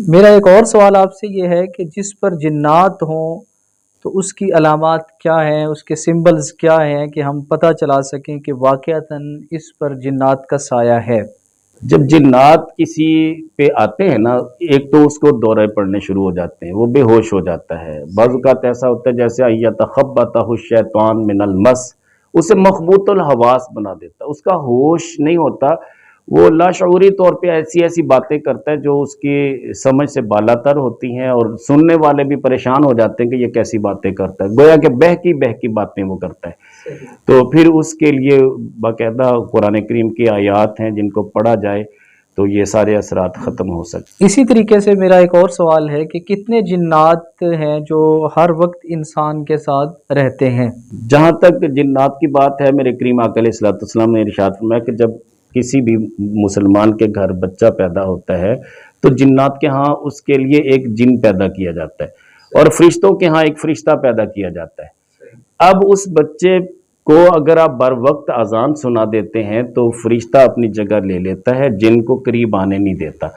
میرا ایک اور سوال آپ سے یہ ہے کہ جس پر جنات ہوں تو اس کی علامات کیا ہیں، اس کے سمبلز کیا ہیں کہ ہم پتہ چلا سکیں کہ واقعتاً اس پر جنات کا سایہ ہے؟ جب جنات کسی پہ آتے ہیں نا، ایک تو اس کو دورے پڑنے شروع ہو جاتے ہیں، وہ بے ہوش ہو جاتا ہے۔ بعض اوقات ایسا ہوتا ہے جیسے ایتخبطہ الشیطان من المس، اسے مخبوط الحواس بنا دیتا ہے، اس کا ہوش نہیں ہوتا، وہ لاشعوری طور پہ ایسی ایسی باتیں کرتا ہے جو اس کی سمجھ سے بالاتر ہوتی ہیں، اور سننے والے بھی پریشان ہو جاتے ہیں کہ یہ کیسی باتیں کرتا ہے، گویا کہ بہکی باتیں وہ کرتا ہے۔ تو پھر اس کے لیے باقاعدہ قرآن کریم کی آیات ہیں جن کو پڑھا جائے تو یہ سارے اثرات ختم ہو سکتے۔ اسی طریقے سے میرا ایک اور سوال ہے کہ کتنے جنات ہیں جو ہر وقت انسان کے ساتھ رہتے ہیں؟ جہاں تک جنات کی بات ہے، میرے کریم آقا علیہ الصلوۃ والسلام نے ارشاد فرمایا کہ جب کسی بھی مسلمان کے گھر بچہ پیدا ہوتا ہے تو جنات کے ہاں اس کے لیے ایک جن پیدا کیا جاتا ہے، اور فرشتوں کے ہاں ایک فرشتہ پیدا کیا جاتا ہے۔ اب اس بچے کو اگر آپ بر وقت اذان سنا دیتے ہیں تو فرشتہ اپنی جگہ لے لیتا ہے، جن کو قریب آنے نہیں دیتا۔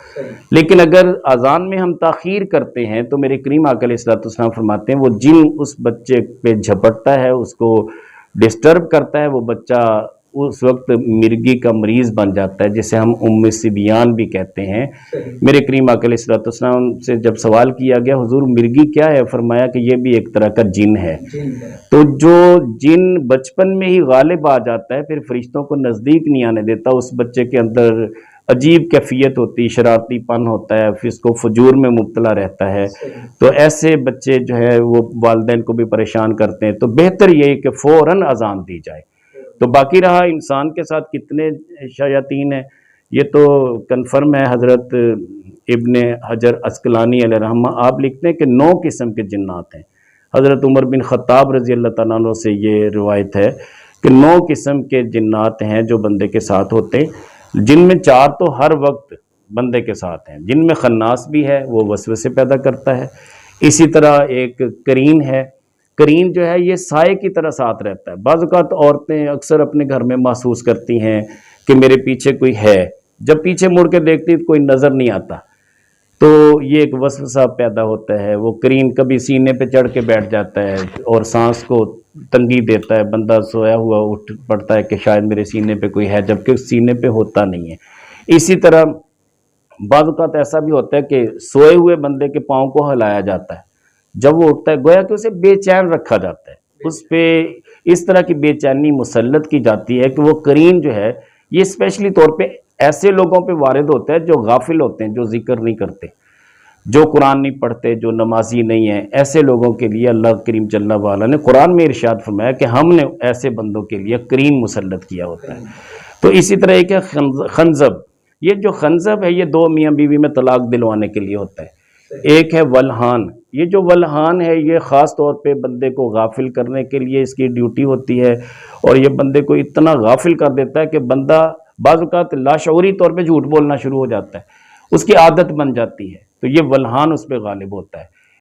لیکن اگر اذان میں ہم تاخیر کرتے ہیں تو میرے کریم آقا علیہ الصلوۃ والسلام فرماتے ہیں وہ جن اس بچے پہ جھپٹتا ہے، اس کو ڈسٹرب کرتا ہے، وہ بچہ اس وقت مرگی کا مریض بن جاتا ہے، جسے ہم ام سبیان بھی کہتے ہیں۔ میرے کریم آقا علیہ الصلوۃ والسلام سے جب سوال کیا گیا حضور مرگی کیا ہے، فرمایا کہ یہ بھی ایک طرح کا جن ہے۔ تو جو جن بچپن میں ہی غالب آ جاتا ہے پھر فرشتوں کو نزدیک نہیں آنے دیتا، اس بچے کے اندر عجیب کیفیت ہوتی، شرارتی پن ہوتا ہے، پھر اس کو فجور میں مبتلا رہتا ہے۔ تو ایسے بچے جو ہے وہ والدین کو بھی پریشان کرتے ہیں، تو بہتر یہ کہ فوراً اذان دی جائے۔ تو باقی رہا انسان کے ساتھ کتنے شیاطین ہیں، یہ تو کنفرم ہے، حضرت ابن حجر عسقلانی علیہ رحمہ آپ لکھتے ہیں کہ 9 قسم کے جنات ہیں۔ حضرت عمر بن خطاب رضی اللہ تعالیٰ عنہ سے یہ روایت ہے کہ 9 قسم کے جنات ہیں جو بندے کے ساتھ ہوتے ہیں، جن میں 4 تو ہر وقت بندے کے ساتھ ہیں، جن میں خناس بھی ہے، وہ وسوسے پیدا کرتا ہے۔ اسی طرح ایک کرین ہے، کرین جو ہے یہ سائے کی طرح ساتھ رہتا ہے۔ بعض اوقات عورتیں اکثر اپنے گھر میں محسوس کرتی ہیں کہ میرے پیچھے کوئی ہے، جب پیچھے مڑ کے دیکھتی تو کوئی نظر نہیں آتا، تو یہ ایک وسوسہ پیدا ہوتا ہے۔ وہ کرین کبھی سینے پہ چڑھ کے بیٹھ جاتا ہے اور سانس کو تنگی دیتا ہے، بندہ سویا ہوا اٹھ پڑتا ہے کہ شاید میرے سینے پہ کوئی ہے، جبکہ سینے پہ ہوتا نہیں ہے۔ اسی طرح بعض اوقات ایسا بھی ہوتا ہے کہ سوئے ہوئے بندے کے پاؤں کو ہلایا جاتا ہے، جب وہ اٹھتا ہے گویا کہ اسے بے چین رکھا جاتا ہے، اس پہ اس طرح کی بے چینی مسلط کی جاتی ہے کہ وہ کرین جو ہے یہ اسپیشلی طور پہ ایسے لوگوں پہ وارد ہوتا ہے جو غافل ہوتے ہیں، جو ذکر نہیں کرتے، جو قرآن نہیں پڑھتے، جو نمازی نہیں ہیں۔ ایسے لوگوں کے لیے اللہ کریم جل وعلا نے قرآن میں ارشاد فرمایا کہ ہم نے ایسے بندوں کے لیے کرین مسلط کیا ہوتا ہے۔ تو اسی طرح ایک ہے خنزب، یہ جو خنزب ہے یہ 2 میاں بیوی میں طلاق دلوانے کے لیے ہوتا ہے۔ ایک ہے ولہان، یہ جو ولہان ہے یہ خاص طور پہ بندے کو غافل کرنے کے لیے اس کی ڈیوٹی ہوتی ہے، اور یہ بندے کو اتنا غافل کر دیتا ہے کہ بندہ بعض اوقات لاشعوری طور پہ جھوٹ بولنا شروع ہو جاتا ہے، اس کی عادت بن جاتی ہے، تو یہ ولہان اس پہ غالب ہوتا ہے۔